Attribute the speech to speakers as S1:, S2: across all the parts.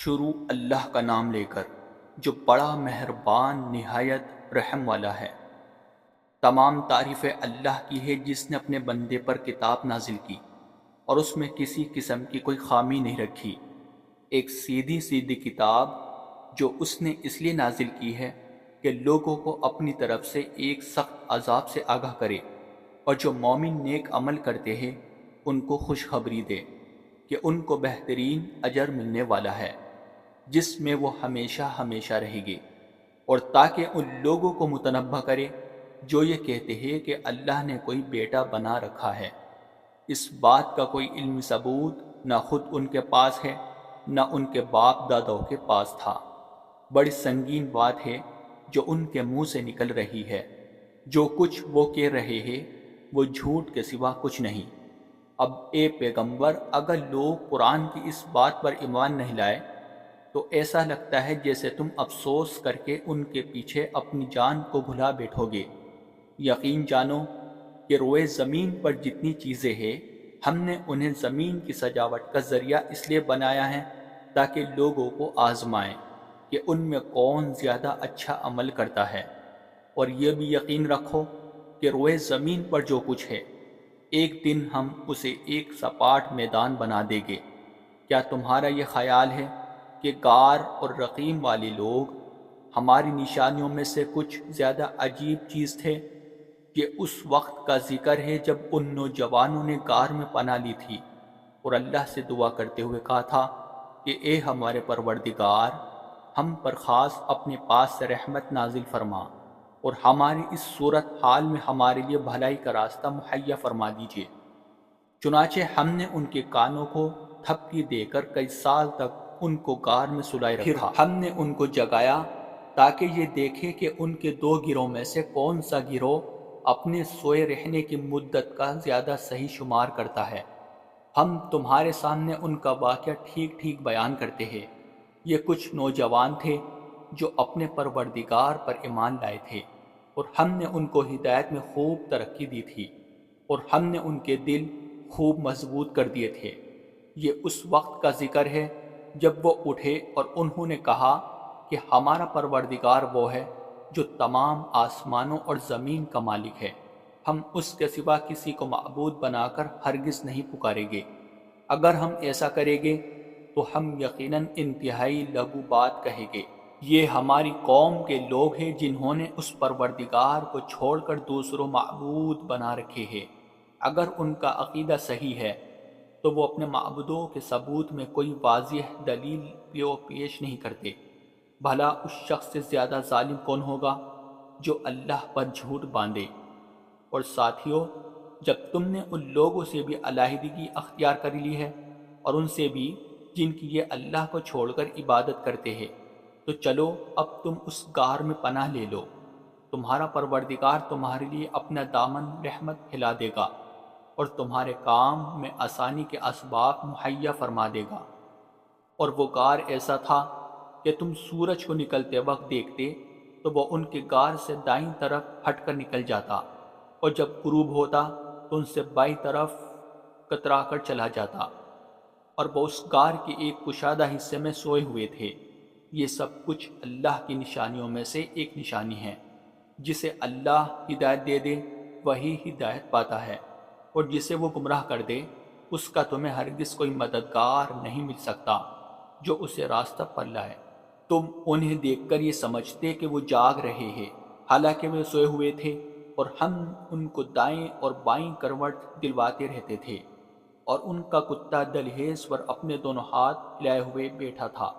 S1: شروع اللہ کا نام لے کر جو بڑا مہربان نہایت رحم والا ہے۔ تمام تعریفیں اللہ کی ہے جس نے اپنے بندے پر کتاب نازل کی اور اس میں کسی قسم کی کوئی خامی نہیں رکھی۔ ایک سیدھی سیدھی کتاب جو اس نے اس لیے نازل کی ہے کہ لوگوں کو اپنی طرف سے ایک سخت عذاب سے آگاہ کرے، اور جو مومن نیک عمل کرتے ہیں ان کو خوشخبری دے کہ ان کو بہترین اجر ملنے والا ہے جس میں وہ ہمیشہ ہمیشہ رہیں گے، اور تاکہ ان لوگوں کو متنبہ کرے جو یہ کہتے ہیں کہ اللہ نے کوئی بیٹا بنا رکھا ہے۔ اس بات کا کوئی علمی ثبوت نہ خود ان کے پاس ہے نہ ان کے باپ داداؤں کے پاس تھا۔ بڑی سنگین بات ہے جو ان کے منہ سے نکل رہی ہے۔ جو کچھ وہ کہہ رہے ہیں وہ جھوٹ کے سوا کچھ نہیں۔ اب اے پیغمبر، اگر لوگ قرآن کی اس بات پر ایمان نہیں لائے تو ایسا لگتا ہے جیسے تم افسوس کر کے ان کے پیچھے اپنی جان کو بھلا بیٹھو گے۔ یقین جانو کہ روئے زمین پر جتنی چیزیں ہیں ہم نے انہیں زمین کی سجاوٹ کا ذریعہ اس لیے بنایا ہے تاکہ لوگوں کو آزمائیں کہ ان میں کون زیادہ اچھا عمل کرتا ہے۔ اور یہ بھی یقین رکھو کہ روئے زمین پر جو کچھ ہے ایک دن ہم اسے ایک سپاٹ میدان بنا دیں گے۔ کیا تمہارا یہ خیال ہے کہ غار اور رقیم والے لوگ ہماری نشانیوں میں سے کچھ زیادہ عجیب چیز تھے؟ یہ اس وقت کا ذکر ہے جب ان نوجوانوں نے غار میں پناہ لی تھی اور اللہ سے دعا کرتے ہوئے کہا تھا کہ اے ہمارے پروردگار، ہم پر خاص اپنے پاس سے رحمت نازل فرما اور ہماری اس صورت حال میں ہمارے لیے بھلائی کا راستہ مہیا فرما دیجیے۔ چنانچہ ہم نے ان کے کانوں کو تھپکی دے کر کئی سال تک ان کو غار میں سلائے رکھا۔ پھر ہم نے ان کو جگایا تاکہ یہ دیکھے کہ ان کے دو گروہ میں سے کون سا گروہ اپنے سوئے رہنے کی مدت کا زیادہ صحیح شمار کرتا ہے۔ ہم تمہارے سامنے ان کا واقعہ ٹھیک ٹھیک بیان کرتے ہیں۔ یہ کچھ نوجوان تھے جو اپنے پروردگار پر ایمان لائے تھے، اور ہم نے ان کو ہدایت میں خوب ترقی دی تھی، اور ہم نے ان کے دل خوب مضبوط کر دیے تھے۔ یہ اس وقت کا ذکر ہے جب وہ اٹھے اور انہوں نے کہا کہ ہمارا پروردگار وہ ہے جو تمام آسمانوں اور زمین کا مالک ہے، ہم اس کے سوا کسی کو معبود بنا کر ہرگز نہیں پکاریں گے۔ اگر ہم ایسا کریں گے تو ہم یقیناً انتہائی لغو بات کہیں گے۔ یہ ہماری قوم کے لوگ ہیں جنہوں نے اس پروردگار کو چھوڑ کر دوسروں معبود بنا رکھے ہیں۔ اگر ان کا عقیدہ صحیح ہے تو وہ اپنے معبودوں کے ثبوت میں کوئی واضح دلیل پیش نہیں کرتے۔ بھلا اس شخص سے زیادہ ظالم کون ہوگا جو اللہ پر جھوٹ باندھے؟ اور ساتھیو، جب تم نے ان لوگوں سے بھی علیحدگی اختیار کر لی ہے اور ان سے بھی جن کی یہ اللہ کو چھوڑ کر عبادت کرتے ہیں، تو چلو اب تم اس غار میں پناہ لے لو۔ تمہارا پروردگار تمہارے لیے اپنا دامن رحمت پھیلا دے گا اور تمہارے کام میں آسانی کے اسباب مہیا فرما دے گا۔ اور وہ غار ایسا تھا کہ تم سورج کو نکلتے وقت دیکھتے تو وہ ان کے غار سے دائیں طرف ہٹ کر نکل جاتا، اور جب غروب ہوتا تو ان سے بائیں طرف کترا کر چلا جاتا، اور وہ اس غار کے ایک کشادہ حصے میں سوئے ہوئے تھے۔ یہ سب کچھ اللہ کی نشانیوں میں سے ایک نشانی ہے۔ جسے اللہ ہدایت دے دے وہی ہدایت پاتا ہے، اور جسے وہ گمراہ کر دے اس کا تمہیں ہرگز کوئی مددگار نہیں مل سکتا جو اسے راستہ پر لائے۔ تم انہیں دیکھ کر یہ سمجھتے کہ وہ جاگ رہے ہیں، حالانکہ وہ سوئے ہوئے تھے، اور ہم ان کو دائیں اور بائیں کروٹ دلواتے رہتے تھے، اور ان کا کتا دلہیز پر اپنے دونوں ہاتھ پھیلائے ہوئے بیٹھا تھا۔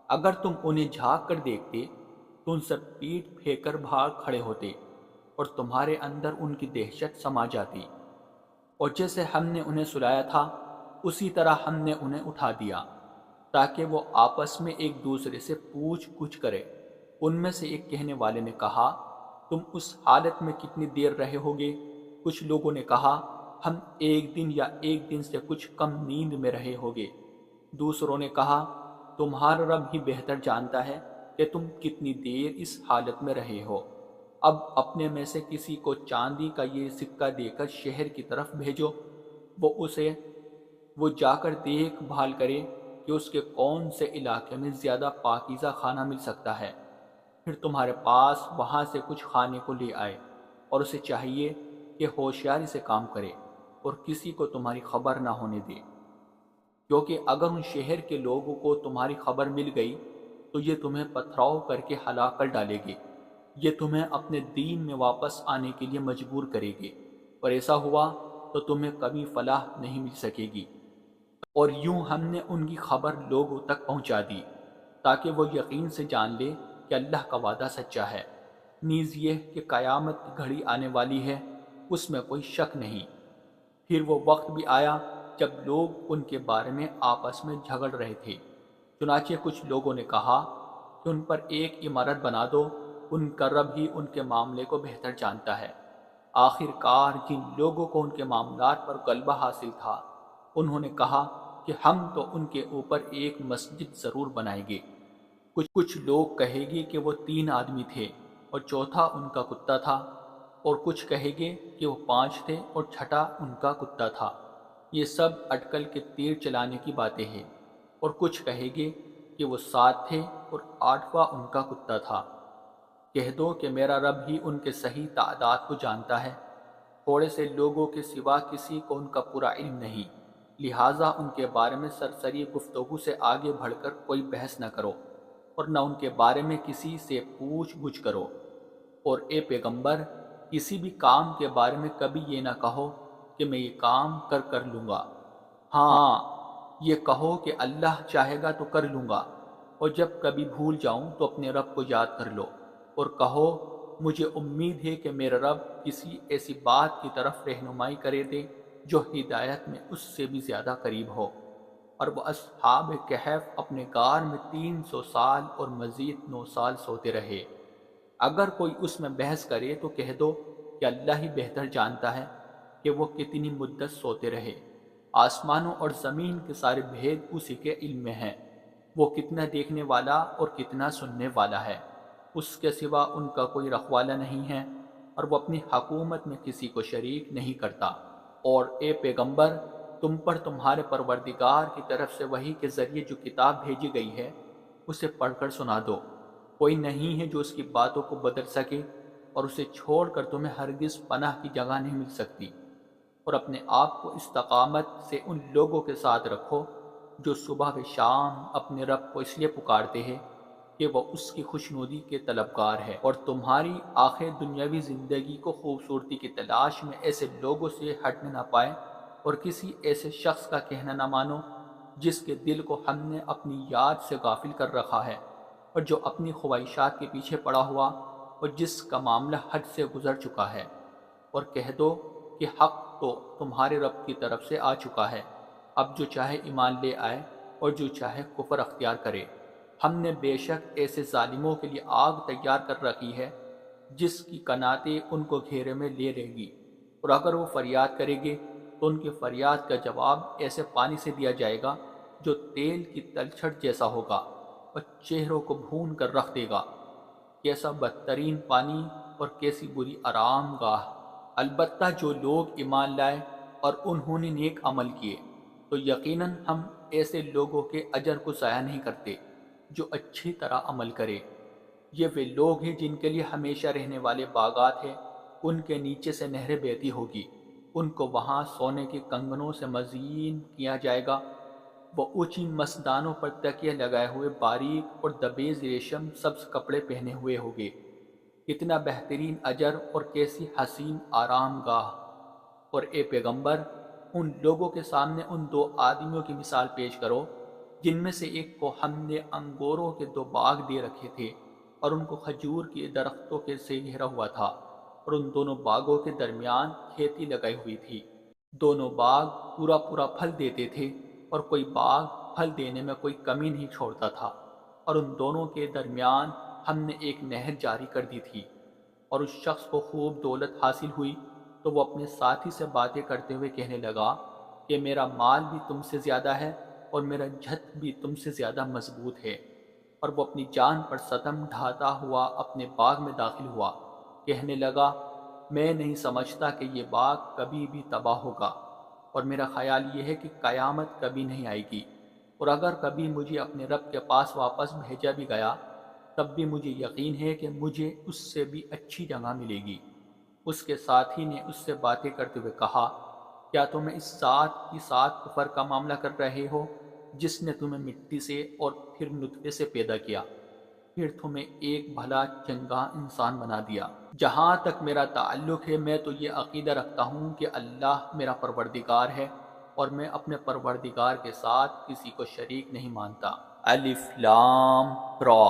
S1: اگر تم انہیں جھانک کر دیکھتے تو ان سے پیٹ پھیر کر بھاگ کھڑے ہوتے، اور تمہارے اندر ان کی دہشت سما جاتی۔ اور جیسے ہم نے انہیں سلایا تھا اسی طرح ہم نے انہیں اٹھا دیا تاکہ وہ آپس میں ایک دوسرے سے پوچھ گچھ کرے۔ ان میں سے ایک کہنے والے نے کہا، تم اس حالت میں کتنی دیر رہے ہوگے؟ کچھ لوگوں نے کہا، ہم ایک دن یا ایک دن سے کچھ کم نیند میں رہے ہوگے۔ دوسروں نے کہا، تمہارا رب ہی بہتر جانتا ہے کہ تم کتنی دیر اس حالت میں رہے ہو۔ اب اپنے میں سے کسی کو چاندی کا یہ سکہ دے کر شہر کی طرف بھیجو، وہ جا کر دیکھ بھال کرے کہ اس کے کون سے علاقے میں زیادہ پاکیزہ کھانا مل سکتا ہے، پھر تمہارے پاس وہاں سے کچھ کھانے کو لے آئے، اور اسے چاہیے کہ ہوشیاری سے کام کرے اور کسی کو تمہاری خبر نہ ہونے دے، کیونکہ اگر ان شہر کے لوگوں کو تمہاری خبر مل گئی تو یہ تمہیں پتھراؤ کر کے ہلاک کر ڈالے گے، یہ تمہیں اپنے دین میں واپس آنے کے لیے مجبور کرے گے، اور ایسا ہوا تو تمہیں کبھی فلاح نہیں مل سکے گی۔ اور یوں ہم نے ان کی خبر لوگوں تک پہنچا دی تاکہ وہ یقین سے جان لے کہ اللہ کا وعدہ سچا ہے، نیز یہ کہ قیامت کی گھڑی آنے والی ہے، اس میں کوئی شک نہیں۔ پھر وہ وقت بھی آیا جب لوگ ان کے بارے میں آپس میں جھگڑ رہے تھے، چنانچہ کچھ لوگوں نے کہا کہ ان پر ایک عمارت بنا دو، ان کا رب ہی ان کے معاملے کو بہتر جانتا ہے۔ آخر کار جن لوگوں کو ان کے معاملات پر غلبہ حاصل تھا، انہوں نے کہا کہ ہم تو ان کے اوپر ایک مسجد ضرور بنائیں گے۔ کچھ لوگ کہے گے کہ وہ 3 آدمی تھے اور چوتھا ان کا کتا تھا، اور کچھ کہے گے کہ وہ 5 تھے اور چھٹا ان کا کتا تھا۔ یہ سب اٹکل کے تیر چلانے کی باتیں ہیں۔ اور کچھ کہے گے کہ وہ 7 تھے اور 8واں ان کا کتا تھا۔ کہہ دو کہ میرا رب ہی ان کے صحیح تعداد کو جانتا ہے، تھوڑے سے لوگوں کے سوا کسی کو ان کا پورا علم نہیں، لہٰذا ان کے بارے میں سرسری گفتگو سے آگے بڑھ کر کوئی بحث نہ کرو، اور نہ ان کے بارے میں کسی سے پوچھ گچھ کرو۔ اور اے پیغمبر، کسی بھی کام کے بارے میں کبھی یہ نہ کہو کہ میں یہ کام کر لوں گا، ہاں یہ کہو کہ اللہ چاہے گا تو کر لوں گا، اور جب کبھی بھول جاؤں تو اپنے رب کو یاد کر لو، اور کہو مجھے امید ہے کہ میرا رب کسی ایسی بات کی طرف رہنمائی کرے دے جو ہدایت میں اس سے بھی زیادہ قریب ہو۔ اور وہ اصحاب کہف اپنے غار میں 300 سال اور مزید 9 سال سوتے رہے۔ اگر کوئی اس میں بحث کرے تو کہہ دو کہ اللہ ہی بہتر جانتا ہے کہ وہ کتنی مدت سوتے رہے، آسمانوں اور زمین کے سارے بھید اسی کے علم میں ہیں، وہ کتنا دیکھنے والا اور کتنا سننے والا ہے، اس کے سوا ان کا کوئی رکھوالا نہیں ہے، اور وہ اپنی حکومت میں کسی کو شریک نہیں کرتا۔ اور اے پیغمبر، تم پر تمہارے پروردگار کی طرف سے وحی کے ذریعے جو کتاب بھیجی گئی ہے اسے پڑھ کر سنا دو، کوئی نہیں ہے جو اس کی باتوں کو بدل سکے، اور اسے چھوڑ کر تمہیں ہرگز پناہ کی جگہ نہیں مل سکتی۔ اور اپنے آپ کو استقامت سے ان لوگوں کے ساتھ رکھو جو صبح و شام اپنے رب کو اس لیے پکارتے ہیں کہ وہ اس کی خوشنودی کے طلبگار ہے، اور تمہاری آخر دنیاوی زندگی کو خوبصورتی کی تلاش میں ایسے لوگوں سے ہٹنے نہ پائے، اور کسی ایسے شخص کا کہنا نہ مانو جس کے دل کو ہم نے اپنی یاد سے غافل کر رکھا ہے، اور جو اپنی خواہشات کے پیچھے پڑا ہوا، اور جس کا معاملہ حد سے گزر چکا ہے۔ اور کہہ دو کہ حق تو تمہارے رب کی طرف سے آ چکا ہے، اب جو چاہے ایمان لے آئے اور جو چاہے کفر اختیار کرے۔ ہم نے بے شک ایسے ظالموں کے لیے آگ تیار کر رکھی ہے جس کی کناتیں ان کو گھیرے میں لے لیں گی، اور اگر وہ فریاد کریں گے تو ان کے فریاد کا جواب ایسے پانی سے دیا جائے گا جو تیل کی تلچھٹ جیسا ہوگا اور چہروں کو بھون کر رکھ دے گا۔ کیسا بدترین پانی اور کیسی بری آرام گاہ! البتہ جو لوگ ایمان لائے اور انہوں نے نیک عمل کیے تو یقیناً ہم ایسے لوگوں کے اجر کو ضائع نہیں کرتے جو اچھی طرح عمل کرے۔ یہ وہ لوگ ہیں جن کے لیے ہمیشہ رہنے والے باغات ہیں، ان کے نیچے سے نہریں بہتی ہوگی، ان کو وہاں سونے کے کنگنوں سے مزین کیا جائے گا، وہ اونچی مسدانوں پر تکیے لگائے ہوئے باریک اور دبیز ریشم سبز کپڑے پہنے ہوئے ہوگے۔ کتنا بہترین اجر اور کیسی حسین آرام گاہ! اور اے پیغمبر، ان لوگوں کے سامنے ان 2 آدمیوں کی مثال پیش کرو جن میں سے ایک کو ہم نے انگوروں کے 2 باغ دے رکھے تھے اور ان کو کھجور کے درختوں کے سے گھیرا ہوا تھا، اور ان دونوں باغوں کے درمیان کھیتی لگائی ہوئی تھی۔ دونوں باغ پورا پورا پھل دیتے تھے، اور کوئی باغ پھل دینے میں کوئی کمی نہیں چھوڑتا تھا، اور ان دونوں کے درمیان ہم نے ایک نہر جاری کر دی تھی۔ اور اس شخص کو خوب دولت حاصل ہوئی تو وہ اپنے ساتھی سے باتیں کرتے ہوئے کہنے لگا کہ میرا مال بھی تم سے زیادہ ہے اور میرا جھت بھی تم سے زیادہ مضبوط ہے، اور وہ اپنی جان پر ستم ڈھاتا ہوا اپنے باغ میں داخل ہوا، کہنے لگا میں نہیں سمجھتا کہ یہ باغ کبھی بھی تباہ ہوگا، اور میرا خیال یہ ہے کہ قیامت کبھی نہیں آئے گی، اور اگر کبھی مجھے اپنے رب کے پاس واپس بھیجا بھی گیا تب بھی مجھے یقین ہے کہ مجھے اس سے بھی اچھی جگہ ملے گی۔ اس کے ساتھی نے اس سے باتیں کرتے ہوئے کہا، کیا تم اس ذات کی ساتھ کفر کا معاملہ کر رہے ہو جس نے تمہیں مٹی سے اور پھر نطفے سے پیدا کیا، پھر تمہیں ایک بھلا چنگا انسان بنا دیا؟ جہاں تک میرا تعلق ہے میں تو یہ عقیدہ رکھتا ہوں کہ اللہ میرا پروردگار ہے اور میں اپنے پروردگار کے ساتھ کسی کو شریک نہیں مانتا۔ الف لام را۔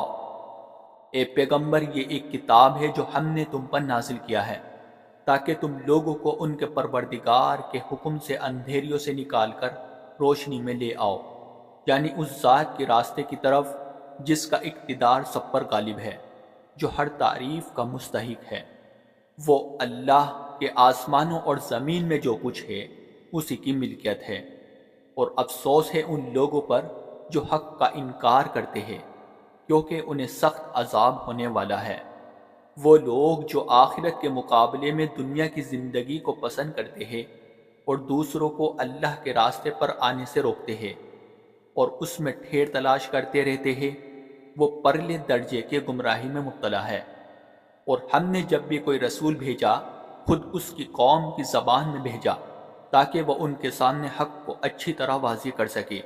S1: اے پیغمبر، یہ ایک کتاب ہے جو ہم نے تم پر نازل کیا ہے تاکہ تم لوگوں کو ان کے پروردگار کے حکم سے اندھیریوں سے نکال کر روشنی میں لے آؤ، یعنی اس ذات کے راستے کی طرف جس کا اقتدار سب پر غالب ہے، جو ہر تعریف کا مستحق ہے۔ وہ اللہ کے آسمانوں اور زمین میں جو کچھ ہے اسی کی ملکیت ہے، اور افسوس ہے ان لوگوں پر جو حق کا انکار کرتے ہیں، کیونکہ انہیں سخت عذاب ہونے والا ہے۔ وہ لوگ جو آخرت کے مقابلے میں دنیا کی زندگی کو پسند کرتے ہیں اور دوسروں کو اللہ کے راستے پر آنے سے روکتے ہیں اور اس میں ٹھیر تلاش کرتے رہتے ہیں، وہ پرلے درجے کے گمراہی میں مبتلا ہے۔ اور ہم نے جب بھی کوئی رسول بھیجا خود اس کی قوم کی زبان میں بھیجا تاکہ وہ ان کے سامنے حق کو اچھی طرح واضح کر سکے۔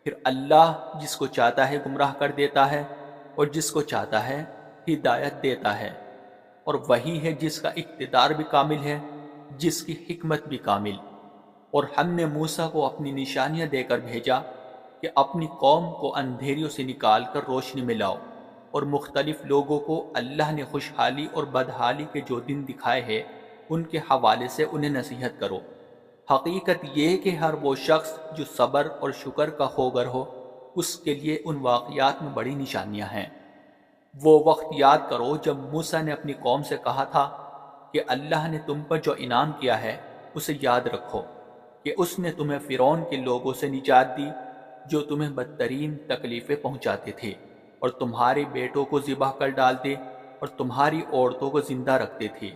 S1: پھر اللہ جس کو چاہتا ہے گمراہ کر دیتا ہے اور جس کو چاہتا ہے ہدایت دیتا ہے، اور وہی ہے جس کا اقتدار بھی کامل ہے، جس کی حکمت بھی کامل۔ اور ہم نے موسیٰ کو اپنی نشانیاں دے کر بھیجا کہ اپنی قوم کو اندھیریوں سے نکال کر روشنی میں لاؤ، اور مختلف لوگوں کو اللہ نے خوشحالی اور بدحالی کے جو دن دکھائے ہیں ان کے حوالے سے انہیں نصیحت کرو۔ حقیقت یہ ہے کہ ہر وہ شخص جو صبر اور شکر کا خوگر ہو اس کے لیے ان واقعات میں بڑی نشانیاں ہیں۔ وہ وقت یاد کرو جب موسیٰ نے اپنی قوم سے کہا تھا کہ اللہ نے تم پر جو انعام کیا ہے اسے یاد رکھو، کہ اس نے تمہیں فرعون کے لوگوں سے نجات دی جو تمہیں بدترین تکلیفیں پہنچاتے تھے اور تمہارے بیٹوں کو ذبح کر ڈالتے اور تمہاری عورتوں کو زندہ رکھتے تھے،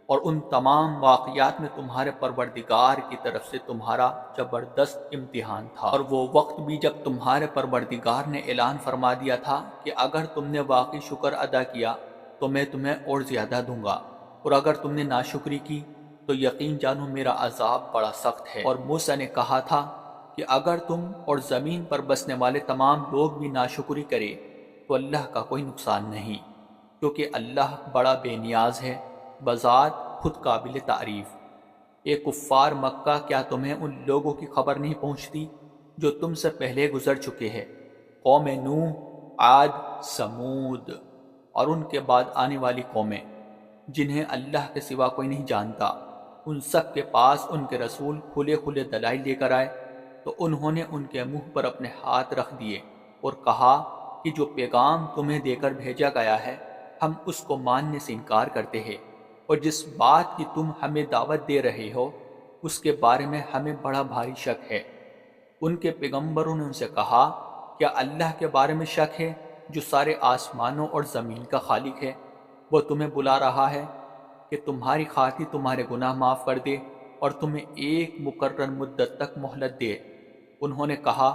S1: اور ان تمام واقعات میں تمہارے پروردگار کی طرف سے تمہارا زبردست امتحان تھا۔ اور وہ وقت بھی جب تمہارے پروردگار نے اعلان فرما دیا تھا کہ اگر تم نے واقعی شکر ادا کیا تو میں تمہیں اور زیادہ دوں گا، اور اگر تم نے ناشکری کی تو یقین جانو میرا عذاب بڑا سخت ہے۔ اور موسیٰ نے کہا تھا کہ اگر تم اور زمین پر بسنے والے تمام لوگ بھی ناشکری کرے تو اللہ کا کوئی نقصان نہیں، کیونکہ اللہ بڑا بے نیاز ہے، بذات خود قابل تعریف۔ اے کفار مکہ، کیا تمہیں ان لوگوں کی خبر نہیں پہنچتی جو تم سے پہلے گزر چکے ہیں، قوم نوح، عاد، سمود اور ان کے بعد آنے والی قومیں، جنہیں اللہ کے سوا کوئی نہیں جانتا؟ ان سب کے پاس ان کے رسول کھلے کھلے دلائل لے کر آئے تو انہوں نے ان کے منہ پر اپنے ہاتھ رکھ دیے اور کہا کہ جو پیغام تمہیں دے کر بھیجا گیا ہے ہم اس کو ماننے سے انکار کرتے ہیں، اور جس بات کی تم ہمیں دعوت دے رہے ہو اس کے بارے میں ہمیں بڑا بھاری شک ہے۔ ان کے پیغمبروں نے ان سے کہا، کیا اللہ کے بارے میں شک ہے جو سارے آسمانوں اور زمین کا خالق ہے؟ وہ تمہیں بلا رہا ہے کہ تمہاری خاطر تمہارے گناہ معاف کر دے اور تمہیں ایک مقرر مدت تک مہلت دے۔ انہوں نے کہا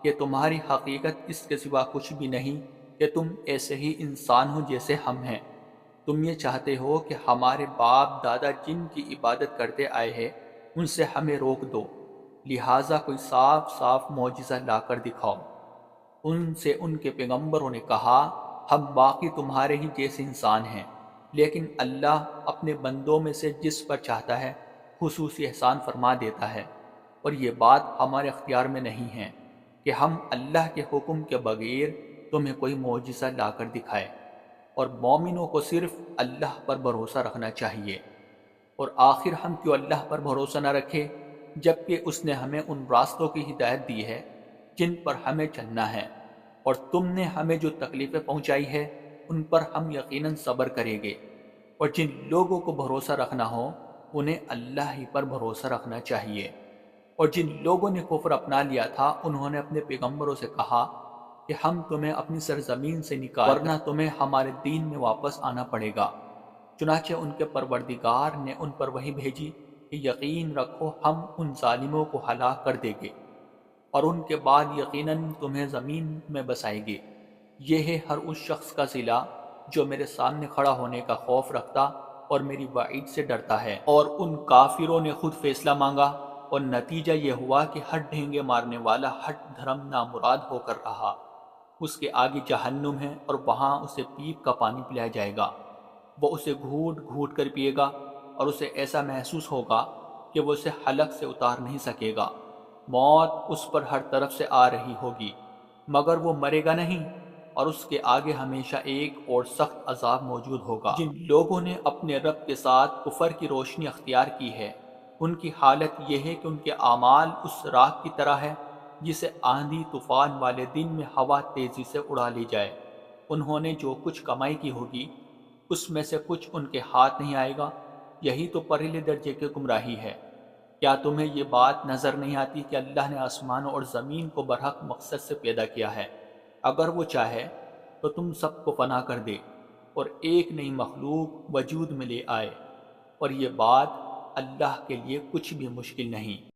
S1: کہ تمہاری حقیقت اس کے سوا کچھ بھی نہیں کہ تم ایسے ہی انسان ہو جیسے ہم ہیں۔ تم یہ چاہتے ہو کہ ہمارے باپ دادا جن کی عبادت کرتے آئے ہیں ان سے ہمیں روک دو، لہٰذا کوئی صاف صاف معجزہ لا کر دکھاؤ۔ ان سے ان کے پیغمبروں نے کہا، ہم واقعی تمہارے ہی جیسے انسان ہیں، لیکن اللہ اپنے بندوں میں سے جس پر چاہتا ہے خصوصی احسان فرما دیتا ہے، اور یہ بات ہمارے اختیار میں نہیں ہے کہ ہم اللہ کے حکم کے بغیر تمہیں کوئی معجزہ لا کر دکھائے۔ اور مومنوں کو صرف اللہ پر بھروسہ رکھنا چاہیے۔ اور آخر ہم کیوں اللہ پر بھروسہ نہ رکھے جبکہ اس نے ہمیں ان راستوں کی ہدایت دی ہے جن پر ہمیں چلنا ہے، اور تم نے ہمیں جو تکلیفیں پہنچائی ہے ان پر ہم یقیناً صبر کریں گے۔ اور جن لوگوں کو بھروسہ رکھنا ہو انہیں اللہ ہی پر بھروسہ رکھنا چاہیے۔ اور جن لوگوں نے کفر اپنا لیا تھا انہوں نے اپنے پیغمبروں سے کہا کہ ہم تمہیں اپنی سرزمین سے نکال ورنہ تمہیں ہمارے دین میں واپس آنا پڑے گا۔ چنانچہ ان کے پروردگار نے ان پر وحی بھیجی کہ یقین رکھو ہم ان ظالموں کو ہلاک کر دیں گے۔ اور ان کے بعد یقیناً تمہیں زمین میں بسائے گے۔ یہ ہے ہر اس شخص کا صلہ جو میرے سامنے کھڑا ہونے کا خوف رکھتا اور میری وعید سے ڈرتا ہے۔ اور ان کافروں نے خود فیصلہ مانگا اور نتیجہ یہ ہوا کہ ہٹ ڈھینگے مارنے والا ہٹ دھرم نامراد ہو کر رہا۔ اس کے آگے جہنم ہے اور وہاں اسے پیپ کا پانی پلایا جائے گا۔ وہ اسے گھوٹ گھوٹ کر پیے گا اور اسے ایسا محسوس ہوگا کہ وہ اسے حلق سے اتار نہیں سکے گا۔ موت اس پر ہر طرف سے آ رہی ہوگی مگر وہ مرے گا نہیں، اور اس کے آگے ہمیشہ ایک اور سخت عذاب موجود ہوگا۔ جن لوگوں نے اپنے رب کے ساتھ کفر کی روشنی اختیار کی ہے، ان کی حالت یہ ہے کہ ان کے اعمال اس راکھ کی طرح ہے جسے آندھی طوفان والے دن میں ہوا تیزی سے اڑا لی جائے۔ انہوں نے جو کچھ کمائی کی ہوگی اس میں سے کچھ ان کے ہاتھ نہیں آئے گا۔ یہی تو پرلے درجے کی گمراہی ہے۔ کیا تمہیں یہ بات نظر نہیں آتی کہ اللہ نے آسمانوں اور زمین کو برحق مقصد سے پیدا کیا ہے؟ اگر وہ چاہے تو تم سب کو فنا کر دے اور ایک نئی مخلوق وجود میں لے آئے، اور یہ بات اللہ کے لیے کچھ بھی مشکل نہیں۔